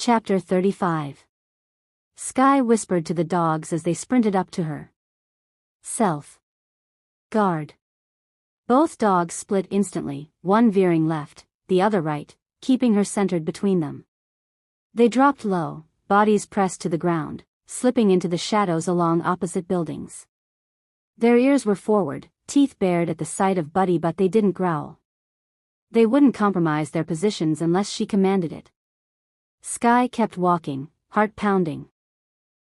Chapter 35. Skye whispered to the dogs as they sprinted up to her. Self. Guard. Both dogs split instantly, one veering left, the other right, keeping her centered between them. They dropped low, bodies pressed to the ground, slipping into the shadows along opposite buildings. Their ears were forward, teeth bared at the sight of Buddy, but they didn't growl. They wouldn't compromise their positions unless she commanded it. Skye kept walking, heart pounding.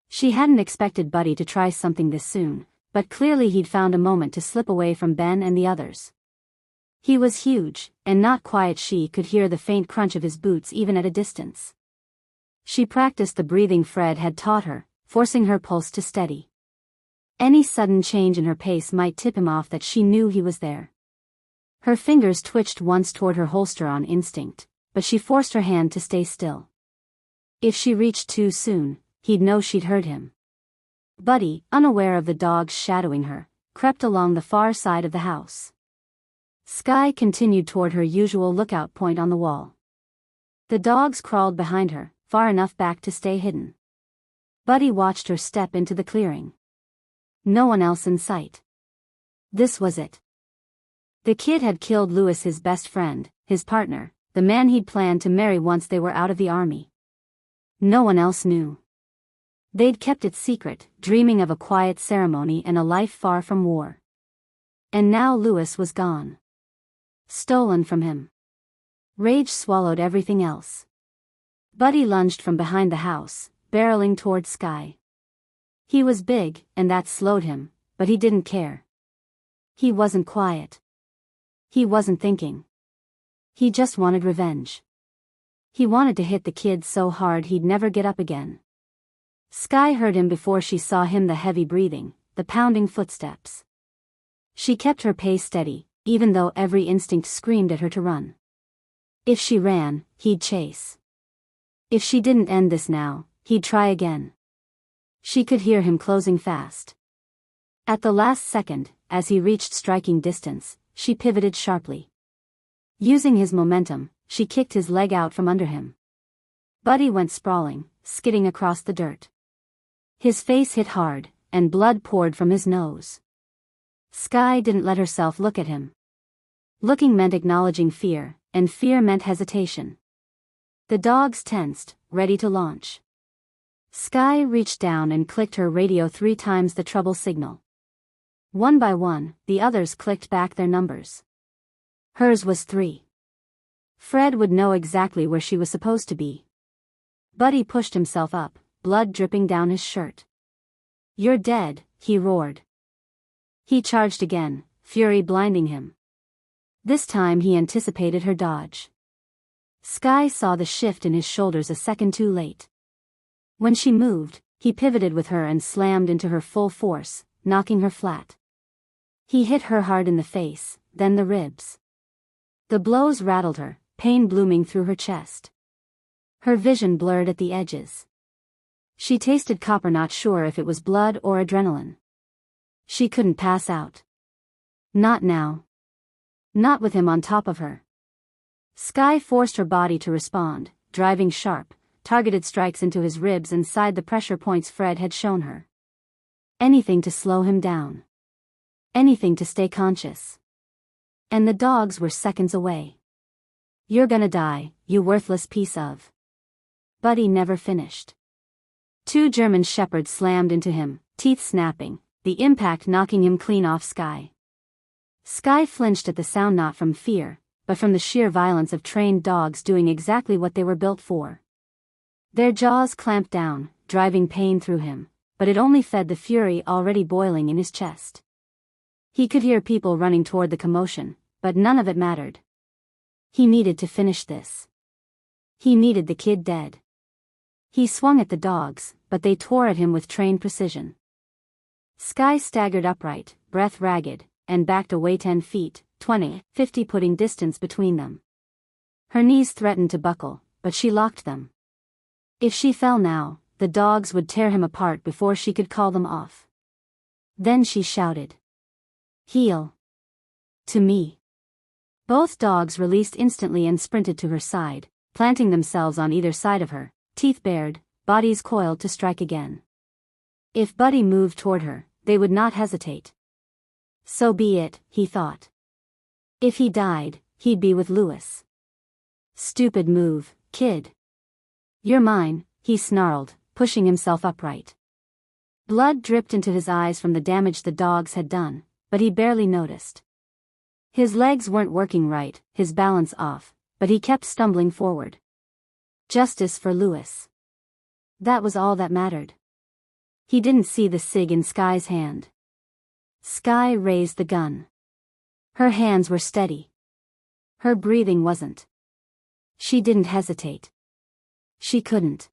She hadn't expected Buddy to try something this soon, but clearly he'd found a moment to slip away from Ben and the others. He was huge, and not quiet. She could hear the faint crunch of his boots even at a distance. She practiced the breathing Fred had taught her, forcing her pulse to steady. Any sudden change in her pace might tip him off that she knew he was there. Her fingers twitched once toward her holster on instinct, but she forced her hand to stay still. If she reached too soon, he'd know she'd hurt him. Buddy, unaware of the dogs shadowing her, crept along the far side of the house. Skye continued toward her usual lookout point on the wall. The dogs crawled behind her, far enough back to stay hidden. Buddy watched her step into the clearing. No one else in sight. This was it. The kid had killed Lewis, his best friend, his partner, the man he'd planned to marry once they were out of the army. No one else knew. They'd kept it secret, dreaming of a quiet ceremony and a life far from war. And now Lewis was gone. Stolen from him. Rage swallowed everything else. Buddy lunged from behind the house, barreling toward Skye. He was big, and that slowed him, but he didn't care. He wasn't quiet. He wasn't thinking. He just wanted revenge. He wanted to hit the kid so hard he'd never get up again. Skye heard him before she saw him, the heavy breathing, the pounding footsteps. She kept her pace steady, even though every instinct screamed at her to run. If she ran, he'd chase. If she didn't end this now, he'd try again. She could hear him closing fast. At the last second, as he reached striking distance, she pivoted sharply. Using his momentum, she kicked his leg out from under him. Buddy went sprawling, skidding across the dirt. His face hit hard, and blood poured from his nose. Skye didn't let herself look at him. Looking meant acknowledging fear, and fear meant hesitation. The dogs tensed, ready to launch. Skye reached down and clicked her radio 3 times the trouble signal. One by one, the others clicked back their numbers. Hers was 3. Fred would know exactly where she was supposed to be. Buddy pushed himself up, blood dripping down his shirt. "You're dead," he roared. He charged again, fury blinding him. This time he anticipated her dodge. Skye saw the shift in his shoulders a second too late. When she moved, he pivoted with her and slammed into her full force, knocking her flat. He hit her hard in the face, then the ribs. The blows rattled her, pain blooming through her chest. Her vision blurred at the edges. She tasted copper, not sure if it was blood or adrenaline. She couldn't pass out. Not now. Not with him on top of her. Skye forced her body to respond, driving sharp, targeted strikes into his ribs and side, the pressure points Fred had shown her. Anything to slow him down. Anything to stay conscious. And the dogs were seconds away. "You're gonna die, you worthless piece of..." Buddy never finished. 2 German shepherds slammed into him, teeth snapping, the impact knocking him clean off Skye. Skye flinched at the sound, not from fear, but from the sheer violence of trained dogs doing exactly what they were built for. Their jaws clamped down, driving pain through him, but it only fed the fury already boiling in his chest. He could hear people running toward the commotion, but none of it mattered. He needed to finish this. He needed the kid dead. He swung at the dogs, but they tore at him with trained precision. Skye staggered upright, breath ragged, and backed away 10 feet, 20, 50, putting distance between them. Her knees threatened to buckle, but she locked them. If she fell now, the dogs would tear him apart before she could call them off. Then she shouted. "Heel. To me." Both dogs released instantly and sprinted to her side, planting themselves on either side of her, teeth bared, bodies coiled to strike again. If Buddy moved toward her, they would not hesitate. So be it, he thought. If he died, he'd be with Louis. Stupid move, kid. You're mine, he snarled, pushing himself upright. Blood dripped into his eyes from the damage the dogs had done, but he barely noticed. His legs weren't working right, his balance off, but he kept stumbling forward. Justice for Louis. That was all that mattered. He didn't see the cig in Sky's hand. Sky raised the gun. Her hands were steady. Her breathing wasn't. She didn't hesitate. She couldn't.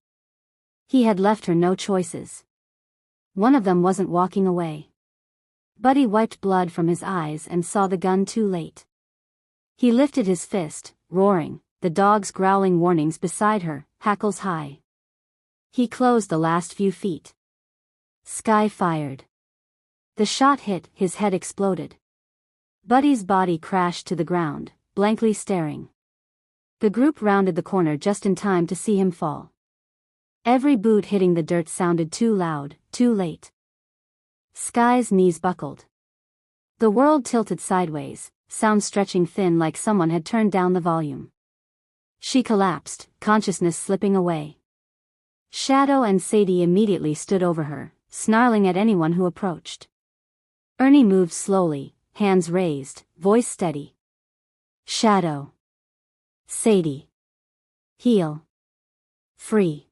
He had left her no choices. One of them wasn't walking away. Buddy wiped blood from his eyes and saw the gun too late. He lifted his fist, roaring, the dogs growling warnings beside her, hackles high. He closed the last few feet. Sky fired. The shot hit, his head exploded. Buddy's body crashed to the ground, blankly staring. The group rounded the corner just in time to see him fall. Every boot hitting the dirt sounded too loud, too late. Sky's knees buckled. The world tilted sideways, sound stretching thin like someone had turned down the volume. She collapsed, consciousness slipping away. Shadow and Sadie immediately stood over her, snarling at anyone who approached. Ernie moved slowly, hands raised, voice steady. Shadow. Sadie. Heel. Free.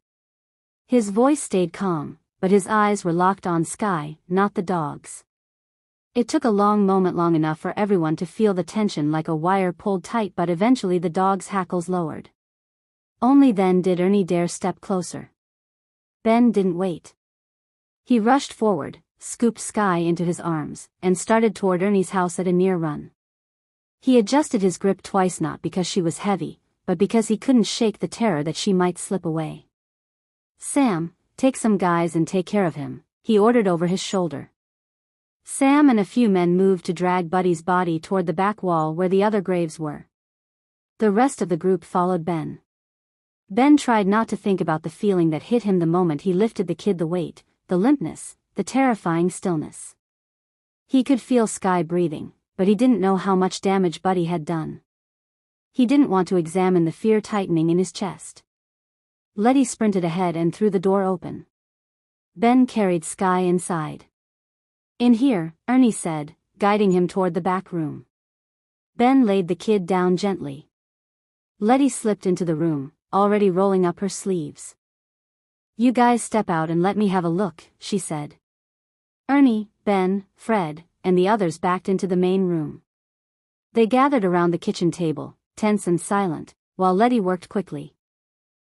His voice stayed calm, but his eyes were locked on Sky, not the dogs. It took a long moment, long enough for everyone to feel the tension like a wire pulled tight, but eventually the dog's hackles lowered. Only then did Ernie dare step closer. Ben didn't wait. He rushed forward, scooped Sky into his arms, and started toward Ernie's house at a near run. He adjusted his grip twice, not because she was heavy, but because he couldn't shake the terror that she might slip away. Sam, take some guys and take care of him, he ordered over his shoulder. Sam and a few men moved to drag Buddy's body toward the back wall where the other graves were. The rest of the group followed Ben. Ben tried not to think about the feeling that hit him the moment he lifted the kid, the weight, the limpness, the terrifying stillness. He could feel Sky breathing, but he didn't know how much damage Buddy had done. He didn't want to examine the fear tightening in his chest. Letty sprinted ahead and threw the door open. Ben carried Sky inside. In here, Ernie said, guiding him toward the back room. Ben laid the kid down gently. Letty slipped into the room, already rolling up her sleeves. You guys step out and let me have a look, she said. Ernie, Ben, Fred, and the others backed into the main room. They gathered around the kitchen table, tense and silent, while Letty worked quickly.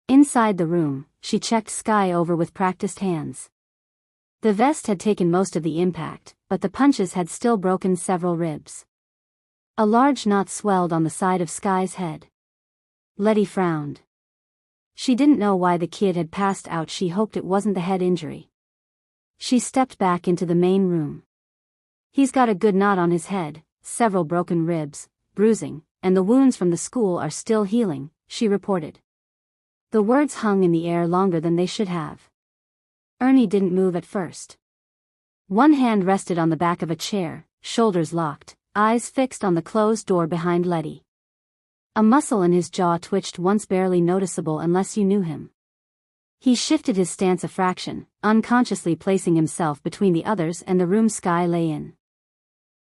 Inside the room, she checked Sky over with practiced hands. The vest had taken most of the impact, but the punches had still broken several ribs. A large knot swelled on the side of Sky's head. Letty frowned. She didn't know why the kid had passed out. She hoped it wasn't the head injury. She stepped back into the main room. He's got a good knot on his head, several broken ribs, bruising, and the wounds from the school are still healing, she reported. The words hung in the air longer than they should have. Ernie didn't move at first. One hand rested on the back of a chair, shoulders locked, eyes fixed on the closed door behind Letty. A muscle in his jaw twitched once, barely noticeable unless you knew him. He shifted his stance a fraction, unconsciously placing himself between the others and the room Sky lay in.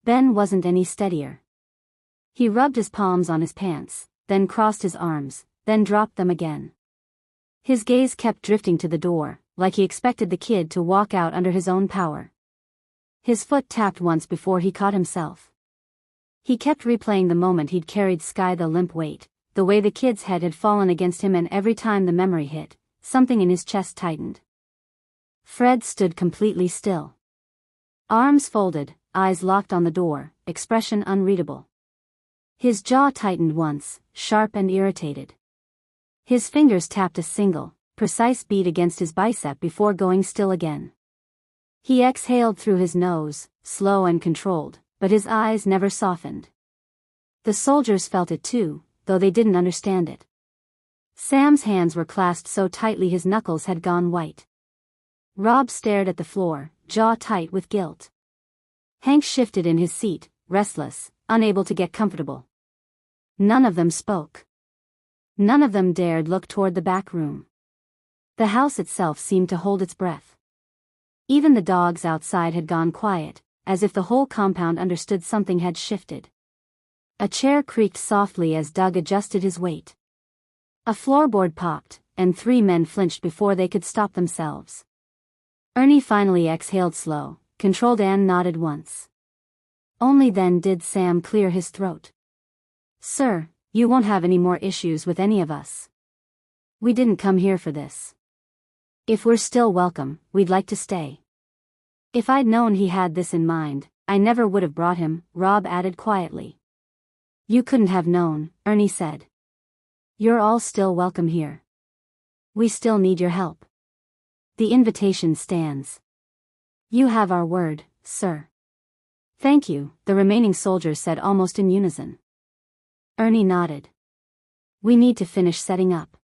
Ben wasn't any steadier. He rubbed his palms on his pants, then crossed his arms, then dropped them again. His gaze kept drifting to the door, like he expected the kid to walk out under his own power. His foot tapped once before he caught himself. He kept replaying the moment he'd carried Sky, the limp weight, the way the kid's head had fallen against him, and every time the memory hit, something in his chest tightened. Fred stood completely still. Arms folded, eyes locked on the door, expression unreadable. His jaw tightened once, sharp and irritated. His fingers tapped a single, precise beat against his bicep before going still again. He exhaled through his nose, slow and controlled, but his eyes never softened. The soldiers felt it too, though they didn't understand it. Sam's hands were clasped so tightly his knuckles had gone white. Rob stared at the floor, jaw tight with guilt. Hank shifted in his seat, restless, unable to get comfortable. None of them spoke. None of them dared look toward the back room. The house itself seemed to hold its breath. Even the dogs outside had gone quiet, as if the whole compound understood something had shifted. A chair creaked softly as Doug adjusted his weight. A floorboard popped, and 3 men flinched before they could stop themselves. Ernie finally exhaled slow, controlled and nodded once. Only then did Sam clear his throat. "Sir, you won't have any more issues with any of us. We didn't come here for this. If we're still welcome, we'd like to stay." "If I'd known he had this in mind, I never would have brought him," Rob added quietly. "You couldn't have known," Ernie said. "You're all still welcome here. We still need your help. The invitation stands. You have our word, sir." "Thank you," the remaining soldiers said almost in unison. Ernie nodded. "We need to finish setting up.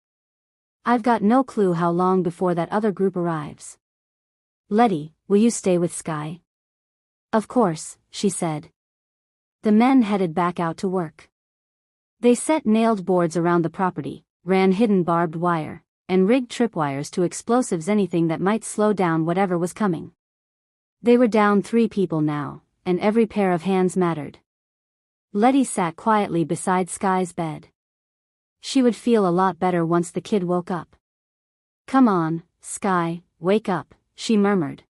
I've got no clue how long before that other group arrives. Letty, will you stay with Skye?" "Of course," she said. The men headed back out to work. They set nailed boards around the property, ran hidden barbed wire, and rigged tripwires to explosives, anything that might slow down whatever was coming. They were down 3 people now, and every pair of hands mattered. Letty sat quietly beside Skye's bed. She would feel a lot better once the kid woke up. "Come on, Skye, wake up," she murmured.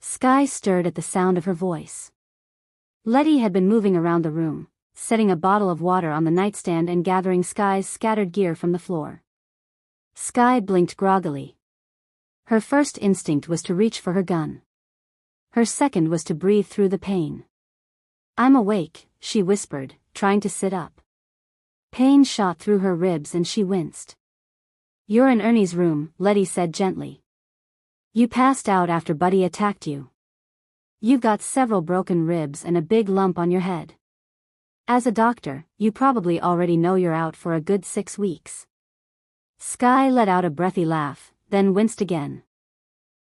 Skye stirred at the sound of her voice. Letty had been moving around the room, setting a bottle of water on the nightstand and gathering Skye's scattered gear from the floor. Skye blinked groggily. Her first instinct was to reach for her gun. Her second was to breathe through the pain. "I'm awake," she whispered, trying to sit up. Pain shot through her ribs and she winced. "You're in Ernie's room," Letty said gently. "You passed out after Buddy attacked you. You've got several broken ribs and a big lump on your head. As a doctor, you probably already know you're out for a good 6 weeks." Skye let out a breathy laugh, then winced again.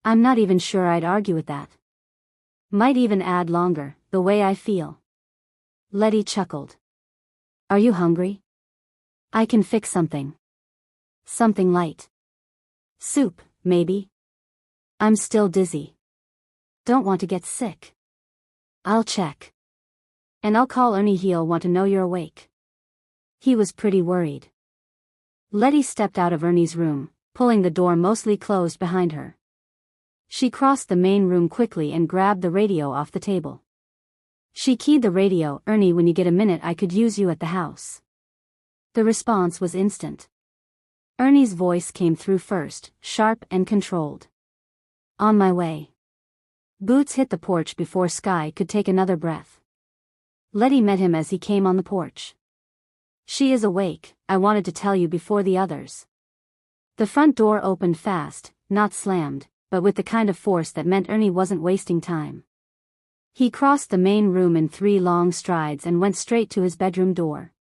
"I'm not even sure I'd argue with that. Might even add longer, the way I feel." Letty chuckled. "Are you hungry? I can fix something. Something light. Soup, maybe? I'm still dizzy. Don't want to get sick. I'll check. And I'll call Ernie. He'll want to know you're awake." He was pretty worried. Letty stepped out of Ernie's room, pulling the door mostly closed behind her. She crossed the main room quickly and grabbed the radio off the table. She keyed the radio. "Ernie, when you get a minute, I could use you at the house." The response was instant. Ernie's voice came through first, sharp and controlled. "On my way." Boots hit the porch before Skye could take another breath. Letty met him as he came on the porch. "She is awake, I wanted to tell you before the others." The front door opened fast, not slammed, but with the kind of force that meant Ernie wasn't wasting time. He crossed the main room in 3 long strides and went straight to his bedroom door.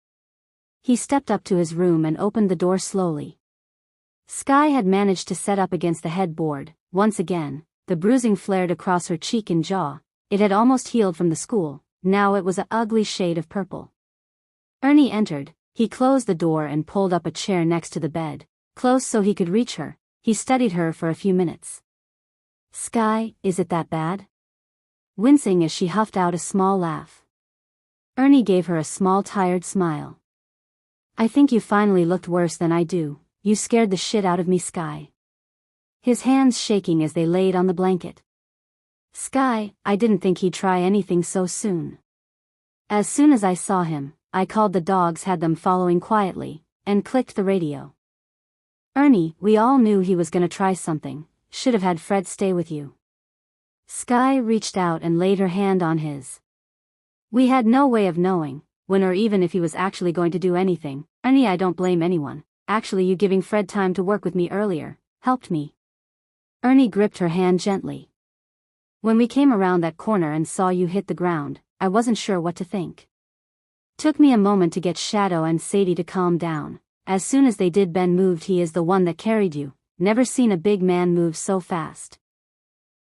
He stepped up to his room and opened the door slowly. Skye had managed to set up against the headboard. Once again, the bruising flared across her cheek and jaw. It had almost healed from the school, now it was an ugly shade of purple. Ernie entered. He closed the door and pulled up a chair next to the bed, close so he could reach her. He studied her for a few minutes. "Skye, is it that bad?" Wincing as she huffed out a small laugh. Ernie gave her a small tired smile. "I think you finally looked worse than I do. You scared the shit out of me, Skye." His hands shaking as they laid on the blanket. "Skye, I didn't think he'd try anything so soon. As soon as I saw him, I called the dogs, had them following quietly, and clicked the radio. Ernie, we all knew he was gonna try something. Should have had Fred stay with you." Skye reached out and laid her hand on his. "We had no way of knowing, when or even if he was actually going to do anything. Ernie, I don't blame anyone. Actually, you giving Fred time to work with me earlier helped me." Ernie gripped her hand gently. "When we came around that corner and saw you hit the ground, I wasn't sure what to think. Took me a moment to get Shadow and Sadie to calm down, As soon as they did, Ben moved. He is the one that carried you. Never seen a big man move so fast.